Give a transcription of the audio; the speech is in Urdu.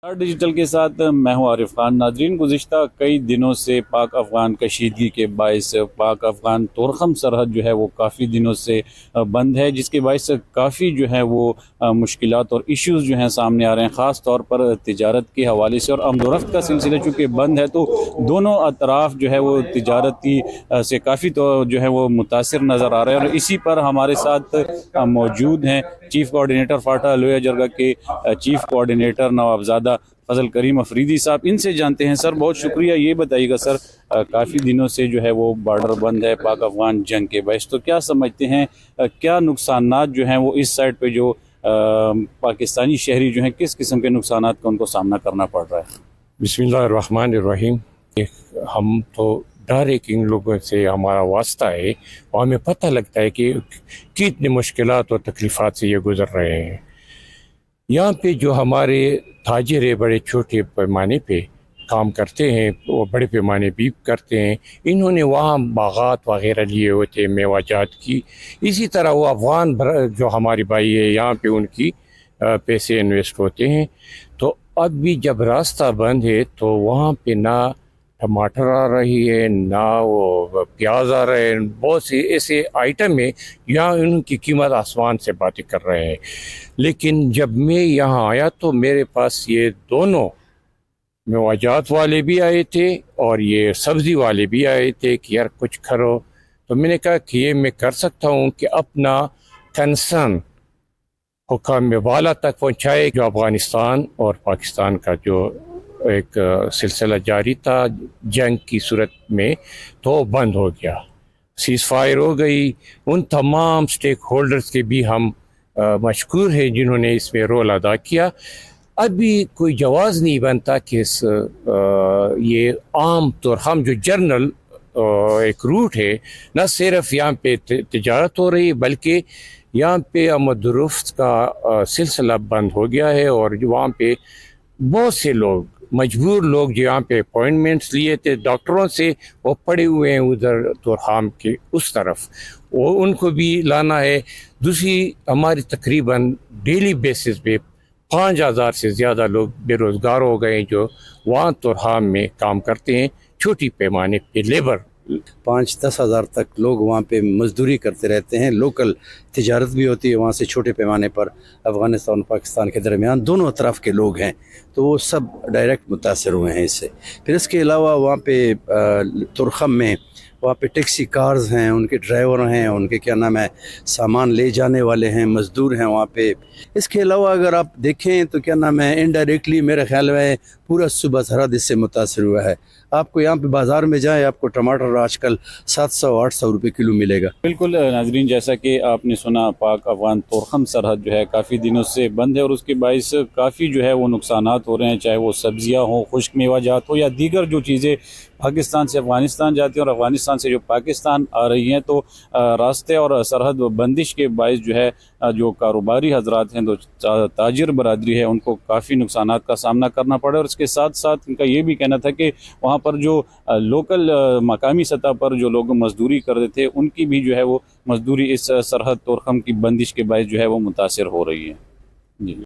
ڈیجیٹل کے ساتھ میں ہوں عارف خان۔ ناظرین، گزشتہ کئی دنوں سے پاک افغان کشیدگی کے باعث پاک افغان تورخم سرحد جو ہے وہ کافی دنوں سے بند ہے، جس کے باعث کافی جو ہے وہ مشکلات اور ایشوز جو ہیں سامنے آ رہے ہیں، خاص طور پر تجارت کے حوالے سے۔ اور آمد و رفت کا سلسلہ چونکہ بند ہے تو دونوں اطراف جو ہے وہ تجارتی سے کافی جو ہے وہ متاثر نظر آ رہے ہیں۔ اور اسی پر ہمارے ساتھ موجود ہیں چیف کوارڈینیٹر فاٹا لویا جرگہ کے چیف کوارڈینیٹر نوابزادہ فضل کریم افریدی صاحب۔ ان سے جانتے ہیں۔ سر بہت شکریہ، یہ بتائیے گا سر، کافی دنوں سے جو ہے وہ بارڈر بند ہے پاک افغان جنگ کے باعث، تو کیا سمجھتے ہیں کیا نقصانات جو ہیں وہ اس سائڈ پہ جو پاکستانی شہری جو ہیں کس قسم کے نقصانات کا ان کو سامنا کرنا پڑ رہا ہے؟ بسم اللہ الرحمن الرحیم۔ ہم تو ڈائریکٹ ان لوگوں سے ہمارا واسطہ ہے اور ہمیں پتہ لگتا ہے کہ کتنی مشکلات اور تکلیفات سے یہ گزر رہے ہیں۔ یہاں پہ جو ہمارے تاجر ہیں بڑے چھوٹے پیمانے پہ کام کرتے ہیں، وہ بڑے پیمانے بھی کرتے ہیں، انہوں نے وہاں باغات وغیرہ لیے ہوتے ہیں میوہ جات کی۔ اسی طرح وہ افغان جو ہمارے بھائی ہے یہاں پہ ان کی پیسے انویسٹ ہوتے ہیں۔ تو اب بھی جب راستہ بند ہے تو وہاں پہ نہ ٹماٹر آ رہی ہے، نہ وہ پیاز آ رہے ہیں، بہت سے ایسے آئٹم ہیں یہاں ان کی قیمت آسمان سے باتیں کر رہے ہیں۔ لیکن جب میں یہاں آیا تو میرے پاس یہ دونوں میوہ جات والے بھی آئے تھے اور یہ سبزی والے بھی آئے تھے کہ یار کچھ کرو۔ تو میں نے کہا کہ یہ میں کر سکتا ہوں کہ اپنا کنسرن حکام والا تک پہنچائے۔ جو افغانستان اور پاکستان کا جو ایک سلسلہ جاری تھا جنگ کی صورت میں، تو بند ہو گیا، سیز فائر ہو گئی۔ ان تمام سٹیک ہولڈرز کے بھی ہم مشکور ہیں جنہوں نے اس میں رول ادا کیا۔ ابھی کوئی جواز نہیں بنتا کہ یہ عام طور ہم جو جرنل ایک روٹ ہے، نہ صرف یہاں پہ تجارت ہو رہی بلکہ یہاں پہ آمد و رفت کا سلسلہ بند ہو گیا ہے۔ اور جو وہاں پہ بہت سے لوگ مجبور لوگ جو یہاں پہ اپوائنٹمنٹس لیے تھے ڈاکٹروں سے، وہ پڑے ہوئے ہیں ادھر تورخام کے اس طرف، وہ ان کو بھی لانا ہے۔ دوسری ہماری تقریباً ڈیلی بیسس پہ 5000 سے زیادہ لوگ بے روزگار ہو گئے ہیں جو وہاں تورخام میں کام کرتے ہیں، چھوٹی پیمانے پہ لیبر۔ 5-10 ہزار تک لوگ وہاں پہ مزدوری کرتے رہتے ہیں، لوکل تجارت بھی ہوتی ہے وہاں سے چھوٹے پیمانے پر۔ افغانستان اور پاکستان کے درمیان دونوں اطراف کے لوگ ہیں تو وہ سب ڈائریکٹ متاثر ہوئے ہیں اس سے۔ پھر اس کے علاوہ وہاں پہ تورخم میں وہاں پہ ٹیکسی کارز ہیں، ان کے ڈرائیور ہیں، ان کے کیا نام ہے سامان لے جانے والے ہیں، مزدور ہیں وہاں پہ۔ اس کے علاوہ اگر آپ دیکھیں تو کیا نام ہے انڈائریکٹلی میرے خیال میں پورا صوبہ سرحد اس سے متاثر ہوا ہے۔ آپ کو یہاں پہ بازار میں جائیں آپ کو ٹماٹر آج کل 700-800 روپے کلو ملے گا۔ بالکل ناظرین، جیسا کہ آپ نے سنا پاک افغان تورخم سرحد جو ہے کافی دنوں سے بند ہے اور اس کے باعث کافی جو ہے وہ نقصانات ہو رہے ہیں، چاہے وہ سبزیاں ہوں، خشک میوہ جات ہو یا دیگر جو چیزیں پاکستان سے افغانستان جاتی ہیں اور افغانستان سے جو پاکستان آ رہی ہیں۔ تو راستے اور سرحد بندش کے باعث جو ہے جو کاروباری حضرات ہیں، جو تاجر برادری ہے، ان کو کافی نقصانات کا سامنا کرنا پڑا۔ اور اس کے ساتھ ساتھ ان کا یہ بھی کہنا تھا کہ وہاں پر جو لوکل مقامی سطح پر جو لوگ مزدوری کرتے تھے ان کی بھی جو ہے وہ مزدوری اس سرحد تورخم کی بندش کے باعث جو ہے وہ متاثر ہو رہی ہے۔ جی